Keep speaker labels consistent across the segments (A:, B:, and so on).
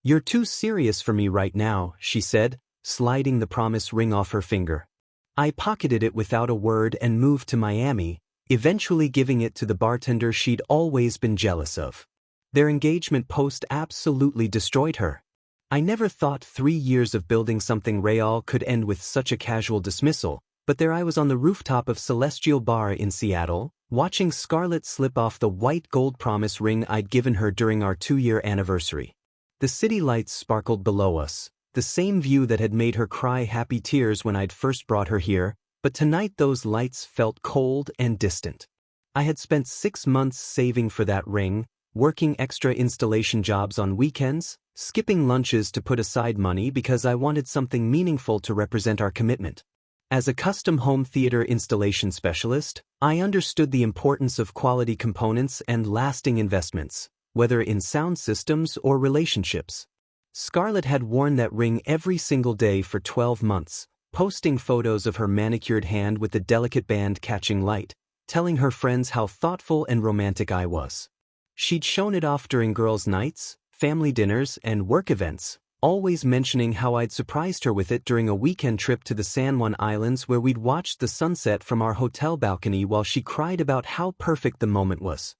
A: "You're too serious for me right now," she said, sliding the promise ring off her finger. I pocketed it without a word and moved to Miami, eventually giving it to the bartender she'd always been jealous of. Their engagement post absolutely destroyed her. I never thought 3 years of building something real could end with such a casual dismissal, but there I was on the rooftop of Celestial Bar in Seattle, watching Scarlett slip off the white gold promise ring I'd given her during our 2-year anniversary. The city lights sparkled below us, the same view that had made her cry happy tears when I'd first brought her here, but tonight those lights felt cold and distant. I had spent 6 months saving for that ring, working extra installation jobs on weekends, skipping lunches to put aside money because I wanted something meaningful to represent our commitment. As a custom home theater installation specialist, I understood the importance of quality components and lasting investments, whether in sound systems or relationships. Scarlett had worn that ring every single day for 12 months, posting photos of her manicured hand with the delicate band catching light, telling her friends how thoughtful and romantic I was. She'd shown it off during girls' nights, family dinners, and work events, always mentioning how I'd surprised her with it during a weekend trip to the San Juan Islands where we'd watched the sunset from our hotel balcony while she cried about how perfect the moment was.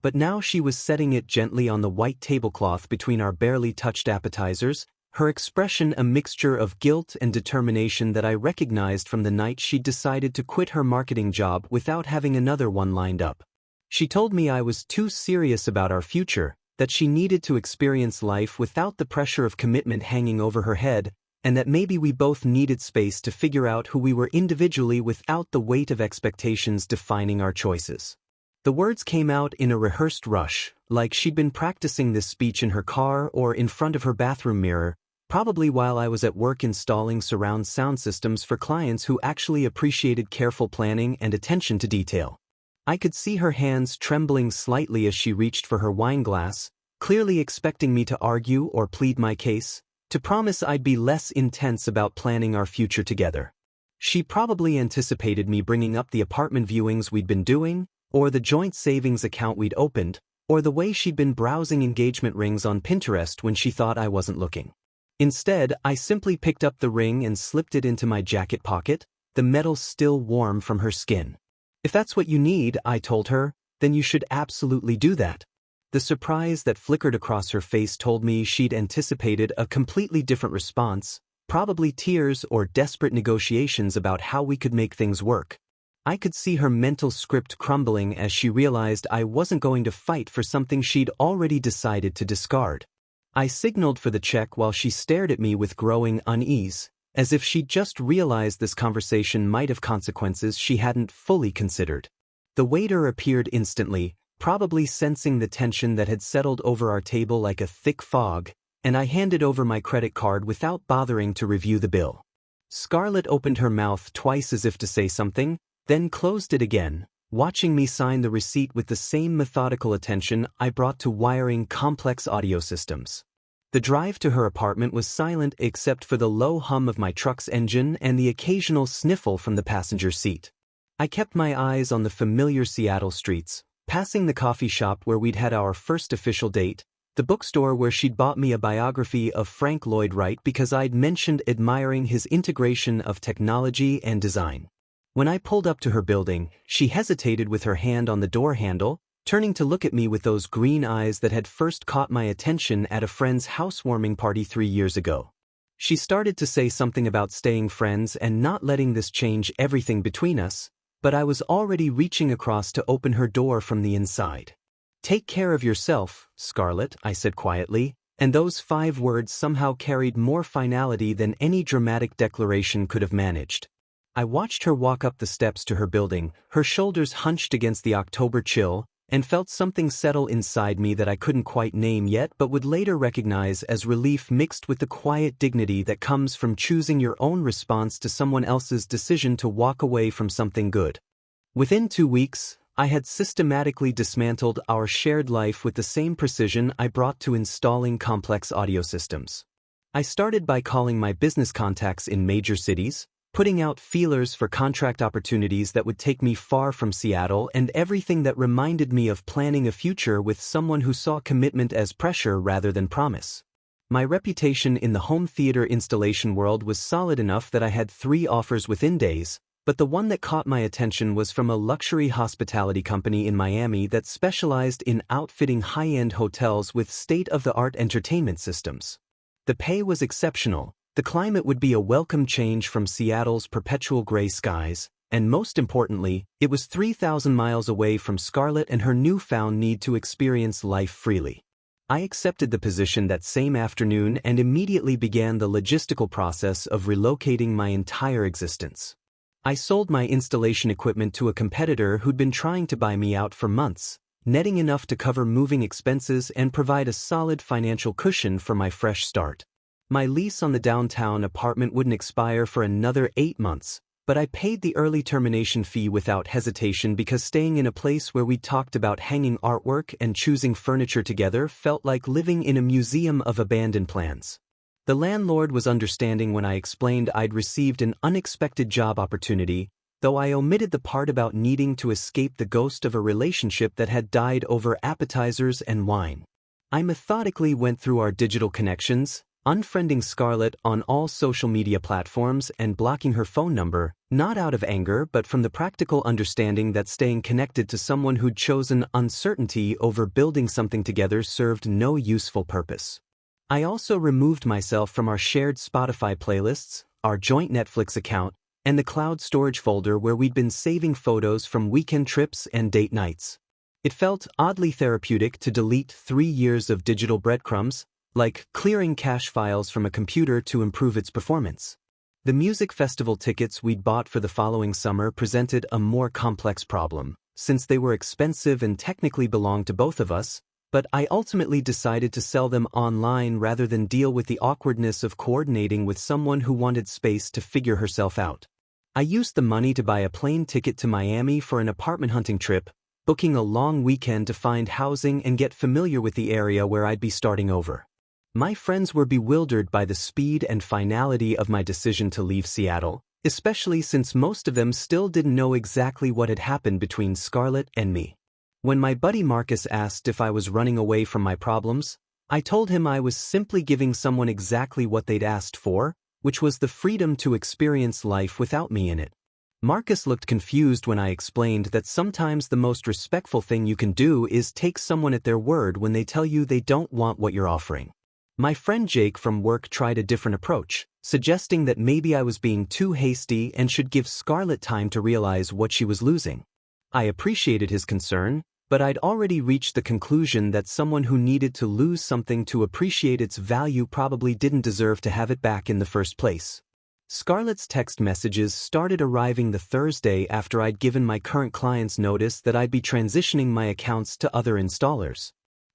A: But now she was setting it gently on the white tablecloth between our barely touched appetizers, her expression a mixture of guilt and determination that I recognized from the night she'd decided to quit her marketing job without having another one lined up. She told me I was too serious about our future, that she needed to experience life without the pressure of commitment hanging over her head, and that maybe we both needed space to figure out who we were individually without the weight of expectations defining our choices. The words came out in a rehearsed rush, like she'd been practicing this speech in her car or in front of her bathroom mirror, probably while I was at work installing surround sound systems for clients who actually appreciated careful planning and attention to detail. I could see her hands trembling slightly as she reached for her wine glass, clearly expecting me to argue or plead my case, to promise I'd be less intense about planning our future together. She probably anticipated me bringing up the apartment viewings we'd been doing, or the joint savings account we'd opened, or the way she'd been browsing engagement rings on Pinterest when she thought I wasn't looking. Instead, I simply picked up the ring and slipped it into my jacket pocket, the metal still warm from her skin. "If that's what you need," I told her, "then you should absolutely do that." The surprise that flickered across her face told me she'd anticipated a completely different response, probably tears or desperate negotiations about how we could make things work. I could see her mental script crumbling as she realized I wasn't going to fight for something she'd already decided to discard. I signaled for the check while she stared at me with growing unease, as if she'd just realized this conversation might have consequences she hadn't fully considered. The waiter appeared instantly, probably sensing the tension that had settled over our table like a thick fog, and I handed over my credit card without bothering to review the bill. Scarlett opened her mouth twice as if to say something, then closed it again, watching me sign the receipt with the same methodical attention I brought to wiring complex audio systems. The drive to her apartment was silent except for the low hum of my truck's engine and the occasional sniffle from the passenger seat. I kept my eyes on the familiar Seattle streets, passing the coffee shop where we'd had our first official date, the bookstore where she'd bought me a biography of Frank Lloyd Wright because I'd mentioned admiring his integration of technology and design. When I pulled up to her building, she hesitated with her hand on the door handle, turning to look at me with those green eyes that had first caught my attention at a friend's housewarming party 3 years ago. She started to say something about staying friends and not letting this change everything between us, but I was already reaching across to open her door from the inside. "Take care of yourself, Scarlett," I said quietly, and those 5 words somehow carried more finality than any dramatic declaration could have managed. I watched her walk up the steps to her building, her shoulders hunched against the October chill, and felt something settle inside me that I couldn't quite name yet but would later recognize as relief mixed with the quiet dignity that comes from choosing your own response to someone else's decision to walk away from something good. Within 2 weeks, I had systematically dismantled our shared life with the same precision I brought to installing complex audio systems. I started by calling my business contacts in major cities, putting out feelers for contract opportunities that would take me far from Seattle and everything that reminded me of planning a future with someone who saw commitment as pressure rather than promise. My reputation in the home theater installation world was solid enough that I had 3 offers within days, but the one that caught my attention was from a luxury hospitality company in Miami that specialized in outfitting high-end hotels with state-of-the-art entertainment systems. The pay was exceptional, the climate would be a welcome change from Seattle's perpetual gray skies, and most importantly, it was 3,000 miles away from Scarlett and her newfound need to experience life freely. I accepted the position that same afternoon and immediately began the logistical process of relocating my entire existence. I sold my installation equipment to a competitor who'd been trying to buy me out for months, netting enough to cover moving expenses and provide a solid financial cushion for my fresh start. My lease on the downtown apartment wouldn't expire for another 8 months, but I paid the early termination fee without hesitation because staying in a place where we talked about hanging artwork and choosing furniture together felt like living in a museum of abandoned plans. The landlord was understanding when I explained I'd received an unexpected job opportunity, though I omitted the part about needing to escape the ghost of a relationship that had died over appetizers and wine. I methodically went through our digital connections, unfriending Scarlett on all social media platforms and blocking her phone number, not out of anger but from the practical understanding that staying connected to someone who'd chosen uncertainty over building something together served no useful purpose. I also removed myself from our shared Spotify playlists, our joint Netflix account, and the cloud storage folder where we'd been saving photos from weekend trips and date nights. It felt oddly therapeutic to delete 3 years of digital breadcrumbs, like clearing cache files from a computer to improve its performance. The music festival tickets we'd bought for the following summer presented a more complex problem, since they were expensive and technically belonged to both of us, but I ultimately decided to sell them online rather than deal with the awkwardness of coordinating with someone who wanted space to figure herself out. I used the money to buy a plane ticket to Miami for an apartment hunting trip, booking a long weekend to find housing and get familiar with the area where I'd be starting over. My friends were bewildered by the speed and finality of my decision to leave Seattle, especially since most of them still didn't know exactly what had happened between Scarlett and me. When my buddy Marcus asked if I was running away from my problems, I told him I was simply giving someone exactly what they'd asked for, which was the freedom to experience life without me in it. Marcus looked confused when I explained that sometimes the most respectful thing you can do is take someone at their word when they tell you they don't want what you're offering. My friend Jake from work tried a different approach, suggesting that maybe I was being too hasty and should give Scarlett time to realize what she was losing. I appreciated his concern, but I'd already reached the conclusion that someone who needed to lose something to appreciate its value probably didn't deserve to have it back in the first place. Scarlett's text messages started arriving the Thursday after I'd given my current clients notice that I'd be transitioning my accounts to other installers.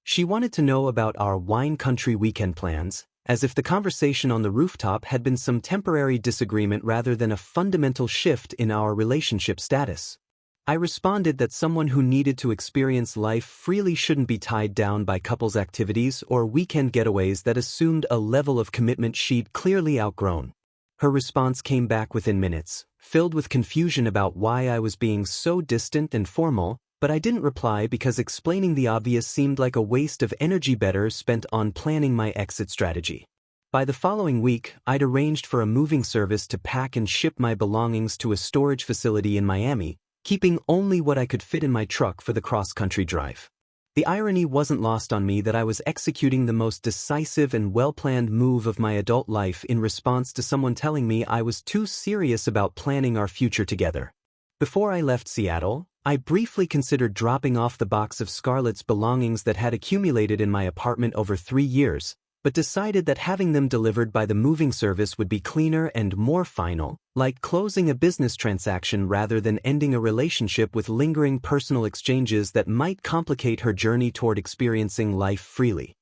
A: She wanted to know about our wine country weekend plans, as if the conversation on the rooftop had been some temporary disagreement rather than a fundamental shift in our relationship status. I responded that someone who needed to experience life freely shouldn't be tied down by couples activities or weekend getaways that assumed a level of commitment she'd clearly outgrown. Her response came back within minutes, filled with confusion about why I was being so distant and formal, but I didn't reply because explaining the obvious seemed like a waste of energy better spent on planning my exit strategy. By the following week, I'd arranged for a moving service to pack and ship my belongings to a storage facility in Miami, keeping only what I could fit in my truck for the cross-country drive. The irony wasn't lost on me that I was executing the most decisive and well-planned move of my adult life in response to someone telling me I was too serious about planning our future together. Before I left Seattle, I briefly considered dropping off the box of Scarlett's belongings that had accumulated in my apartment over 3 years, but decided that having them delivered by the moving service would be cleaner and more final, like closing a business transaction rather than ending a relationship with lingering personal exchanges that might complicate her journey toward experiencing life freely.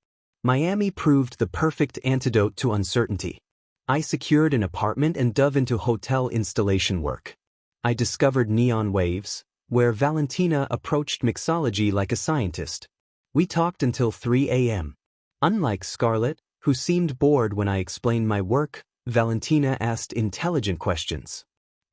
A: Miami proved the perfect antidote to uncertainty. I secured an apartment and dove into hotel installation work. I discovered Neon Waves, where Valentina approached mixology like a scientist. We talked until 3 a.m. Unlike Scarlett, who seemed bored when I explained my work, Valentina asked intelligent questions.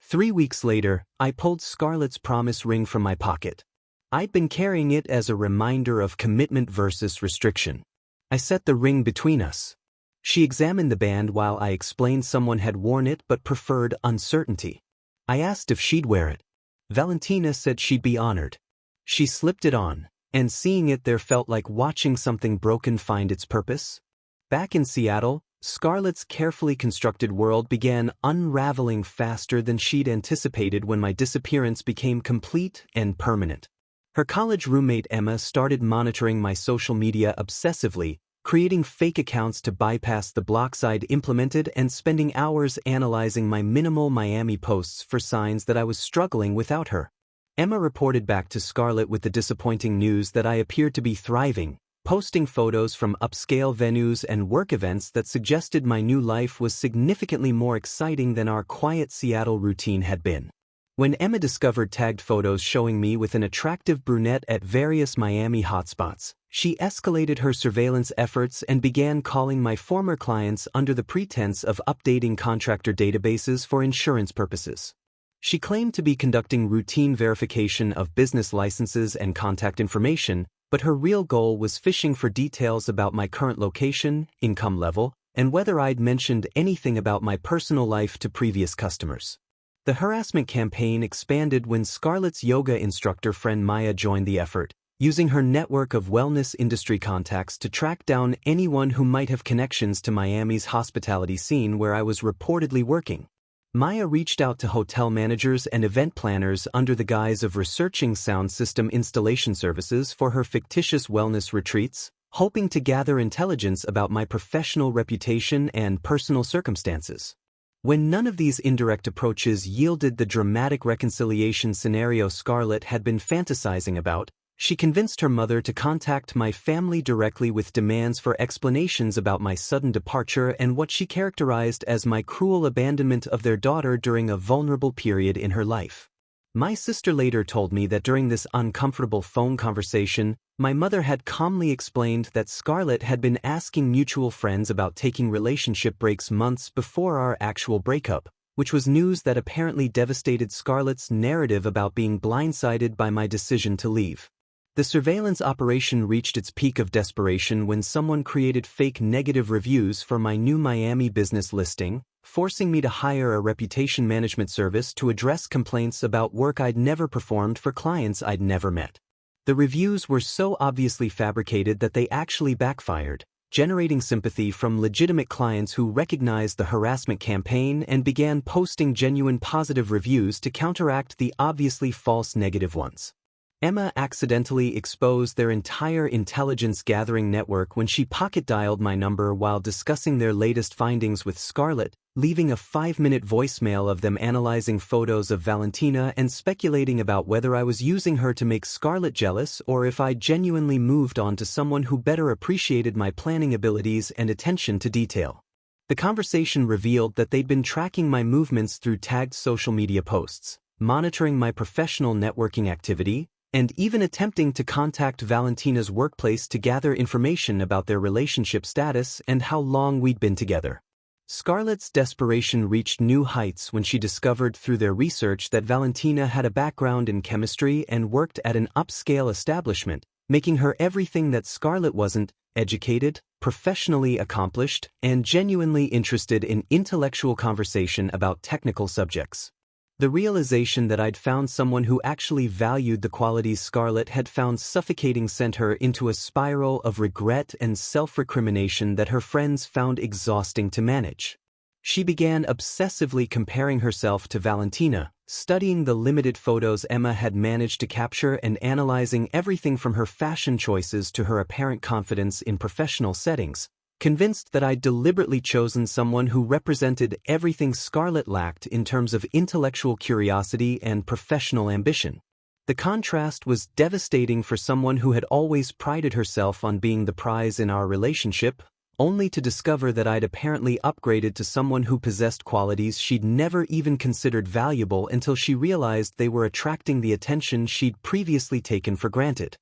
A: 3 weeks later, I pulled Scarlett's promise ring from my pocket. I'd been carrying it as a reminder of commitment versus restriction. I set the ring between us. She examined the band while I explained someone had worn it but preferred uncertainty. I asked if she'd wear it. Valentina said she'd be honored. She slipped it on, and seeing it there felt like watching something broken find its purpose. Back in Seattle, Scarlett's carefully constructed world began unraveling faster than she'd anticipated when my disappearance became complete and permanent. Her college roommate Emma started monitoring my social media obsessively, creating fake accounts to bypass the blocks I'd implemented and spending hours analyzing my minimal Miami posts for signs that I was struggling without her. Emma reported back to Scarlett with the disappointing news that I appeared to be thriving, posting photos from upscale venues and work events that suggested my new life was significantly more exciting than our quiet Seattle routine had been. When Emma discovered tagged photos showing me with an attractive brunette at various Miami hotspots, she escalated her surveillance efforts and began calling my former clients under the pretense of updating contractor databases for insurance purposes. She claimed to be conducting routine verification of business licenses and contact information, but her real goal was fishing for details about my current location, income level, and whether I'd mentioned anything about my personal life to previous customers. The harassment campaign expanded when Scarlett's yoga instructor friend Maya joined the effort, using her network of wellness industry contacts to track down anyone who might have connections to Miami's hospitality scene where I was reportedly working. Maya reached out to hotel managers and event planners under the guise of researching sound system installation services for her fictitious wellness retreats, hoping to gather intelligence about my professional reputation and personal circumstances. When none of these indirect approaches yielded the dramatic reconciliation scenario Scarlett had been fantasizing about, she convinced her mother to contact my family directly with demands for explanations about my sudden departure and what she characterized as my cruel abandonment of their daughter during a vulnerable period in her life. My sister later told me that during this uncomfortable phone conversation, my mother had calmly explained that Scarlett had been asking mutual friends about taking relationship breaks months before our actual breakup, which was news that apparently devastated Scarlett's narrative about being blindsided by my decision to leave. The surveillance operation reached its peak of desperation when someone created fake negative reviews for my new Miami business listing, forcing me to hire a reputation management service to address complaints about work I'd never performed for clients I'd never met. The reviews were so obviously fabricated that they actually backfired, generating sympathy from legitimate clients who recognized the harassment campaign and began posting genuine positive reviews to counteract the obviously false negative ones. Emma accidentally exposed their entire intelligence-gathering network when she pocket-dialed my number while discussing their latest findings with Scarlett, leaving a 5-minute voicemail of them analyzing photos of Valentina and speculating about whether I was using her to make Scarlett jealous or if I genuinely moved on to someone who better appreciated my planning abilities and attention to detail. The conversation revealed that they'd been tracking my movements through tagged social media posts, monitoring my professional networking activity, and even attempting to contact Valentina's workplace to gather information about their relationship status and how long we'd been together. Scarlett's desperation reached new heights when she discovered through their research that Valentina had a background in chemistry and worked at an upscale establishment, making her everything that Scarlett wasn't: educated, professionally accomplished, and genuinely interested in intellectual conversation about technical subjects. The realization that I'd found someone who actually valued the qualities Scarlett had found suffocating sent her into a spiral of regret and self-recrimination that her friends found exhausting to manage. She began obsessively comparing herself to Valentina, studying the limited photos Emma had managed to capture and analyzing everything from her fashion choices to her apparent confidence in professional settings, convinced that I'd deliberately chosen someone who represented everything Scarlett lacked in terms of intellectual curiosity and professional ambition. The contrast was devastating for someone who had always prided herself on being the prize in our relationship, only to discover that I'd apparently upgraded to someone who possessed qualities she'd never even considered valuable until she realized they were attracting the attention she'd previously taken for granted.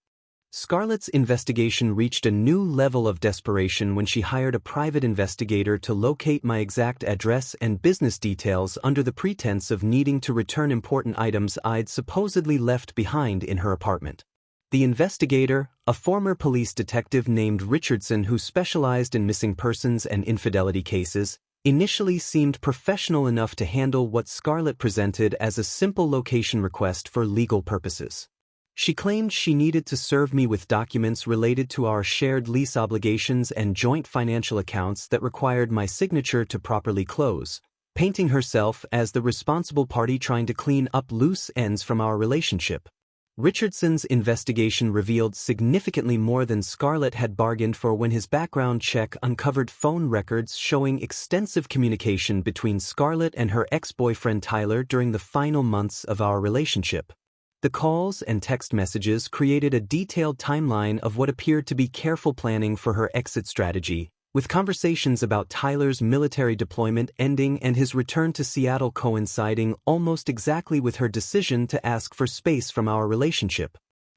A: Scarlett's investigation reached a new level of desperation when she hired a private investigator to locate my exact address and business details under the pretense of needing to return important items I'd supposedly left behind in her apartment. The investigator, a former police detective named Richardson who specialized in missing persons and infidelity cases, initially seemed professional enough to handle what Scarlett presented as a simple location request for legal purposes. She claimed she needed to serve me with documents related to our shared lease obligations and joint financial accounts that required my signature to properly close, painting herself as the responsible party trying to clean up loose ends from our relationship. Richardson's investigation revealed significantly more than Scarlett had bargained for when his background check uncovered phone records showing extensive communication between Scarlett and her ex-boyfriend Tyler during the final months of our relationship. The calls and text messages created a detailed timeline of what appeared to be careful planning for her exit strategy, with conversations about Tyler's military deployment ending and his return to Seattle coinciding almost exactly with her decision to ask for space from our relationship.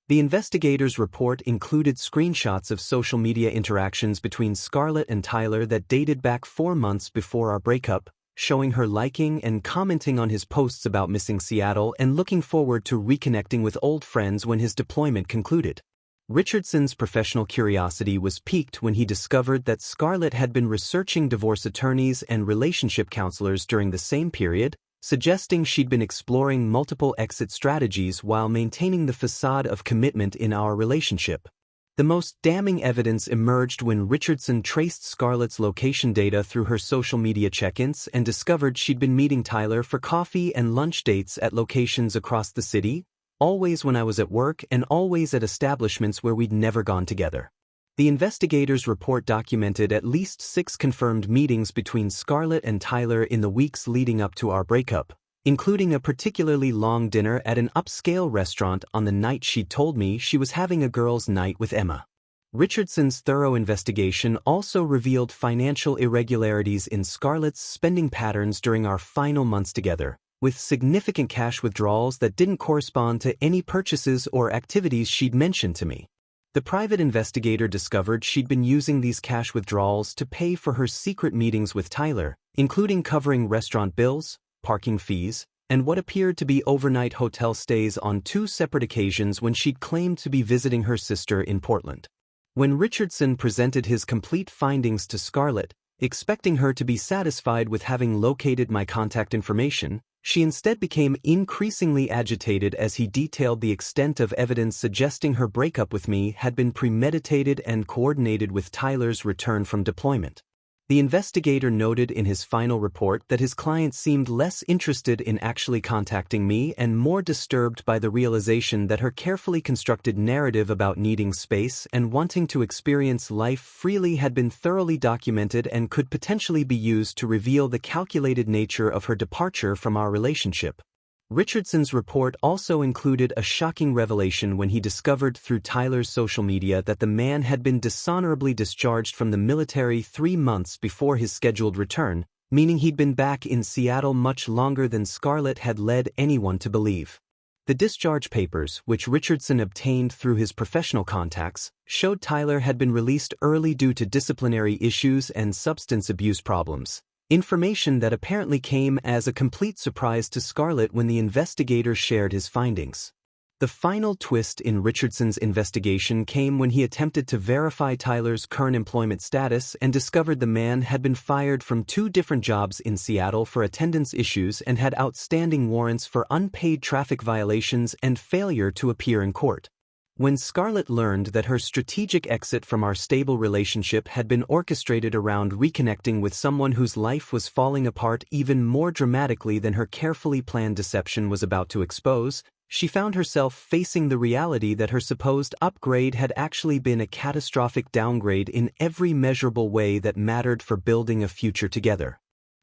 A: The investigators' report included screenshots of social media interactions between Scarlett and Tyler that dated back 4 months before our breakup, showing her liking and commenting on his posts about missing Seattle and looking forward to reconnecting with old friends when his deployment concluded. Richardson's professional curiosity was piqued when he discovered that Scarlett had been researching divorce attorneys and relationship counselors during the same period, suggesting she'd been exploring multiple exit strategies while maintaining the facade of commitment in our relationship. The most damning evidence emerged when Richardson traced Scarlett's location data through her social media check-ins and discovered she'd been meeting Tyler for coffee and lunch dates at locations across the city, always when I was at work and always at establishments where we'd never gone together. The investigators' report documented at least 6 confirmed meetings between Scarlett and Tyler in the weeks leading up to our breakup, including a particularly long dinner at an upscale restaurant on the night she'd told me she was having a girls' night with Emma. Richardson's thorough investigation also revealed financial irregularities in Scarlett's spending patterns during our final months together, with significant cash withdrawals that didn't correspond to any purchases or activities she'd mentioned to me. The private investigator discovered she'd been using these cash withdrawals to pay for her secret meetings with Tyler, including covering restaurant bills, parking fees, and what appeared to be overnight hotel stays on 2 separate occasions when she'd claimed to be visiting her sister in Portland. When Richardson presented his complete findings to Scarlett, expecting her to be satisfied with having located my contact information, she instead became increasingly agitated as he detailed the extent of evidence suggesting her breakup with me had been premeditated and coordinated with Tyler's return from deployment. The investigator noted in his final report that his client seemed less interested in actually contacting me and more disturbed by the realization that her carefully constructed narrative about needing space and wanting to experience life freely had been thoroughly documented and could potentially be used to reveal the calculated nature of her departure from our relationship. Richardson's report also included a shocking revelation when he discovered through Tyler's social media that the man had been dishonorably discharged from the military 3 months before his scheduled return, meaning he'd been back in Seattle much longer than Scarlett had led anyone to believe. The discharge papers, which Richardson obtained through his professional contacts, showed Tyler had been released early due to disciplinary issues and substance abuse problems. Information that apparently came as a complete surprise to Scarlett when the investigator shared his findings. The final twist in Richardson's investigation came when he attempted to verify Tyler's current employment status and discovered the man had been fired from 2 different jobs in Seattle for attendance issues and had outstanding warrants for unpaid traffic violations and failure to appear in court. When Scarlett learned that her strategic exit from our stable relationship had been orchestrated around reconnecting with someone whose life was falling apart even more dramatically than her carefully planned deception was about to expose, she found herself facing the reality that her supposed upgrade had actually been a catastrophic downgrade in every measurable way that mattered for building a future together.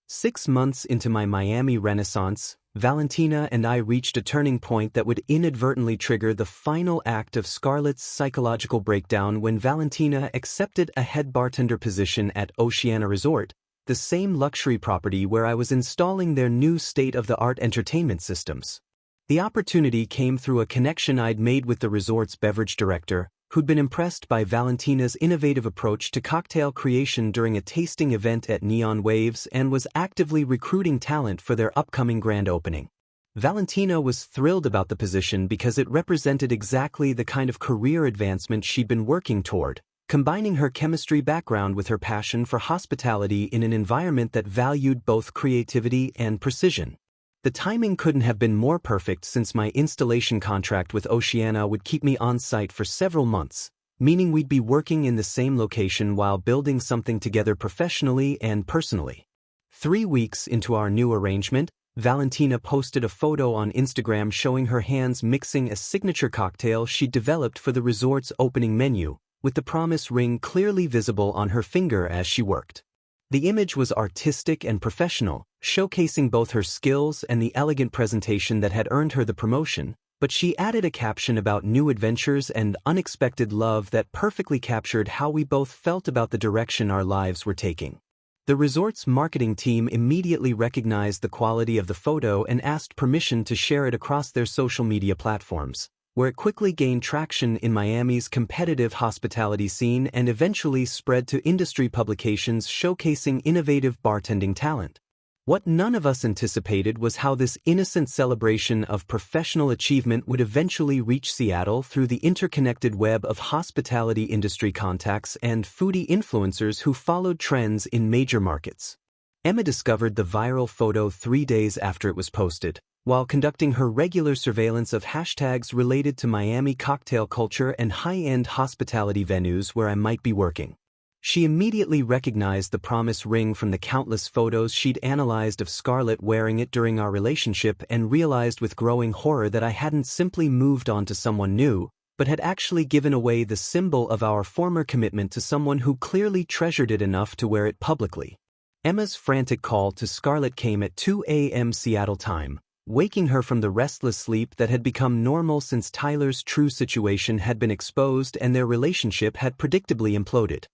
A: 6 months into my Miami renaissance, Valentina and I reached a turning point that would inadvertently trigger the final act of Scarlett's psychological breakdown when Valentina accepted a head bartender position at Oceana Resort, the same luxury property where I was installing their new state-of-the-art entertainment systems. The opportunity came through a connection I'd made with the resort's beverage director, who'd been impressed by Valentina's innovative approach to cocktail creation during a tasting event at Neon Waves and was actively recruiting talent for their upcoming grand opening. Valentina was thrilled about the position because it represented exactly the kind of career advancement she'd been working toward, combining her chemistry background with her passion for hospitality in an environment that valued both creativity and precision. The timing couldn't have been more perfect since my installation contract with Oceana would keep me on site for several months, meaning we'd be working in the same location while building something together professionally and personally. 3 weeks into our new arrangement, Valentina posted a photo on Instagram showing her hands mixing a signature cocktail she'd developed for the resort's opening menu, with the promise ring clearly visible on her finger as she worked. The image was artistic and professional, showcasing both her skills and the elegant presentation that had earned her the promotion, but she added a caption about new adventures and unexpected love that perfectly captured how we both felt about the direction our lives were taking. The resort's marketing team immediately recognized the quality of the photo and asked permission to share it across their social media platforms, where it quickly gained traction in Miami's competitive hospitality scene and eventually spread to industry publications showcasing innovative bartending talent. What none of us anticipated was how this innocent celebration of professional achievement would eventually reach Seattle through the interconnected web of hospitality industry contacts and foodie influencers who followed trends in major markets. Emma discovered the viral photo 3 days after it was posted, while conducting her regular surveillance of hashtags related to Miami cocktail culture and high-end hospitality venues where I might be working. She immediately recognized the promise ring from the countless photos she'd analyzed of Scarlett wearing it during our relationship and realized with growing horror that I hadn't simply moved on to someone new, but had actually given away the symbol of our former commitment to someone who clearly treasured it enough to wear it publicly. Emma's frantic call to Scarlett came at 2 a.m. Seattle time, waking her from the restless sleep that had become normal since Tyler's true situation had been exposed and their relationship had predictably imploded.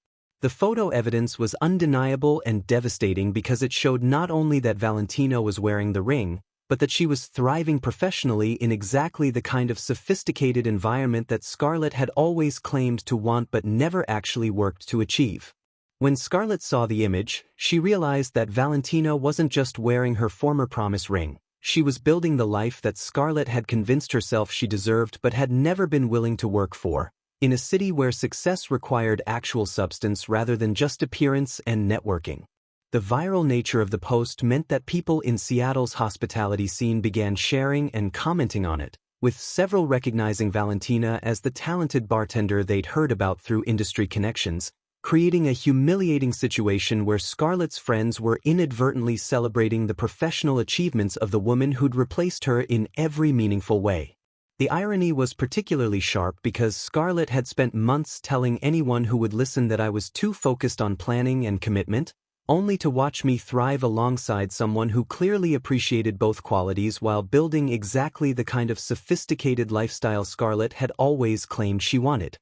A: The photo evidence was undeniable and devastating because it showed not only that Valentina was wearing the ring, but that she was thriving professionally in exactly the kind of sophisticated environment that Scarlett had always claimed to want but never actually worked to achieve. When Scarlett saw the image, she realized that Valentina wasn't just wearing her former promise ring. She was building the life that Scarlett had convinced herself she deserved but had never been willing to work for, in a city where success required actual substance rather than just appearance and networking. The viral nature of the post meant that people in Seattle's hospitality scene began sharing and commenting on it, with several recognizing Valentina as the talented bartender they'd heard about through industry connections, creating a humiliating situation where Scarlett's friends were inadvertently celebrating the professional achievements of the woman who'd replaced her in every meaningful way. The irony was particularly sharp because Scarlett had spent months telling anyone who would listen that I was too focused on planning and commitment, only to watch me thrive alongside someone who clearly appreciated both qualities while building exactly the kind of sophisticated lifestyle Scarlett had always claimed she wanted.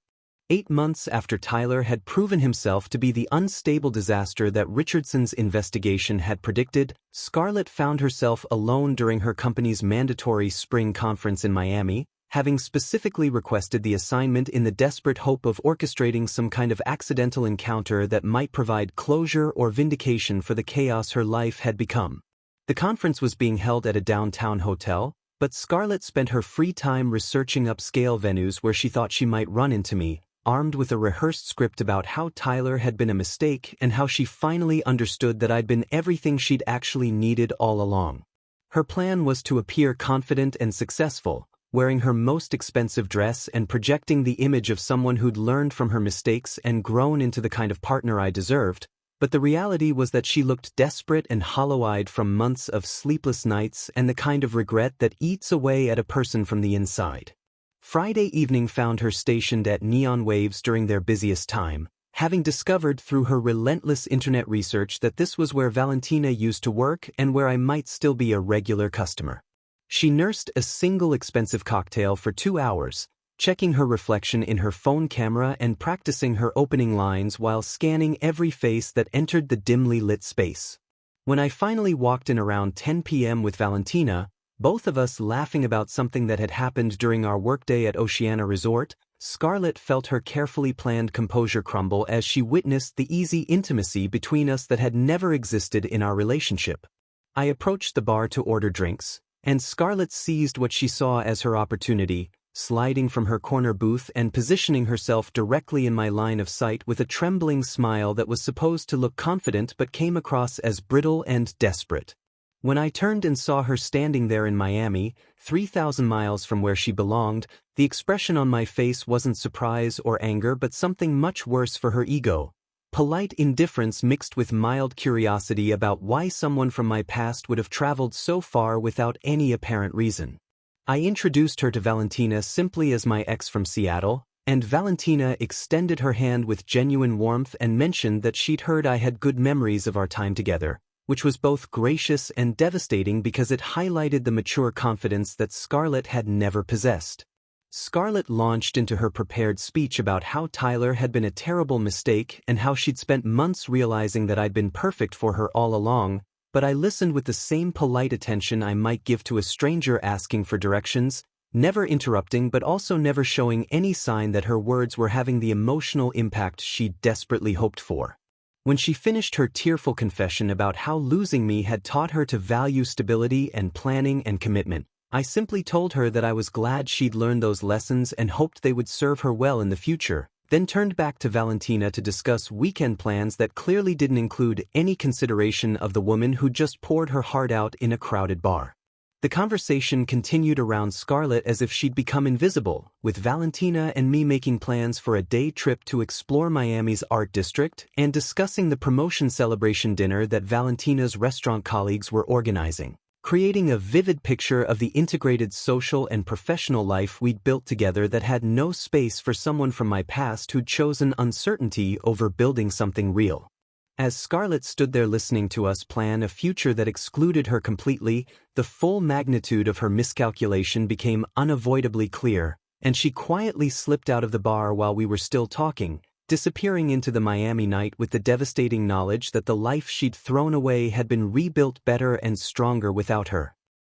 A: 8 months after Tyler had proven himself to be the unstable disaster that Richardson's investigation had predicted, Scarlett found herself alone during her company's mandatory spring conference in Miami, having specifically requested the assignment in the desperate hope of orchestrating some kind of accidental encounter that might provide closure or vindication for the chaos her life had become. The conference was being held at a downtown hotel, but Scarlett spent her free time researching upscale venues where she thought she might run into me, armed with a rehearsed script about how Tyler had been a mistake and how she finally understood that I'd been everything she'd actually needed all along. Her plan was to appear confident and successful, wearing her most expensive dress and projecting the image of someone who'd learned from her mistakes and grown into the kind of partner I deserved, but the reality was that she looked desperate and hollow-eyed from months of sleepless nights and the kind of regret that eats away at a person from the inside. Friday evening found her stationed at Neon Waves during their busiest time, having discovered through her relentless internet research that this was where Valentina used to work and where I might still be a regular customer. She nursed a single expensive cocktail for 2 hours, checking her reflection in her phone camera and practicing her opening lines while scanning every face that entered the dimly lit space. When I finally walked in around 10 p.m. with Valentina, both of us laughing about something that had happened during our workday at Oceana Resort, Scarlett felt her carefully planned composure crumble as she witnessed the easy intimacy between us that had never existed in our relationship. I approached the bar to order drinks, And Scarlett seized what she saw as her opportunity, sliding from her corner booth and positioning herself directly in my line of sight with a trembling smile that was supposed to look confident but came across as brittle and desperate. When I turned and saw her standing there in Miami, 3,000 miles from where she belonged, the expression on my face wasn't surprise or anger but something much worse for her ego. Polite indifference mixed with mild curiosity about why someone from my past would have traveled so far without any apparent reason. I introduced her to Valentina simply as my ex from Seattle, and Valentina extended her hand with genuine warmth and mentioned that she'd heard I had good memories of our time together, which was both gracious and devastating because it highlighted the mature confidence that Scarlett had never possessed. Scarlett launched into her prepared speech about how Tyler had been a terrible mistake and how she'd spent months realizing that I'd been perfect for her all along, but I listened with the same polite attention I might give to a stranger asking for directions, never interrupting but also never showing any sign that her words were having the emotional impact she desperately hoped for. When she finished her tearful confession about how losing me had taught her to value stability and planning and commitment, I simply told her that I was glad she'd learned those lessons and hoped they would serve her well in the future, then turned back to Valentina to discuss weekend plans that clearly didn't include any consideration of the woman who just poured her heart out in a crowded bar. The conversation continued around Scarlett as if she'd become invisible, with Valentina and me making plans for a day trip to explore Miami's art district and discussing the promotion celebration dinner that Valentina's restaurant colleagues were organizing, creating a vivid picture of the integrated social and professional life we'd built together that had no space for someone from my past who'd chosen uncertainty over building something real. As Scarlett stood there listening to us plan a future that excluded her completely, the full magnitude of her miscalculation became unavoidably clear, and she quietly slipped out of the bar while we were still talking, disappearing into the Miami night with the devastating knowledge that the life she'd thrown away had been rebuilt better and stronger without her.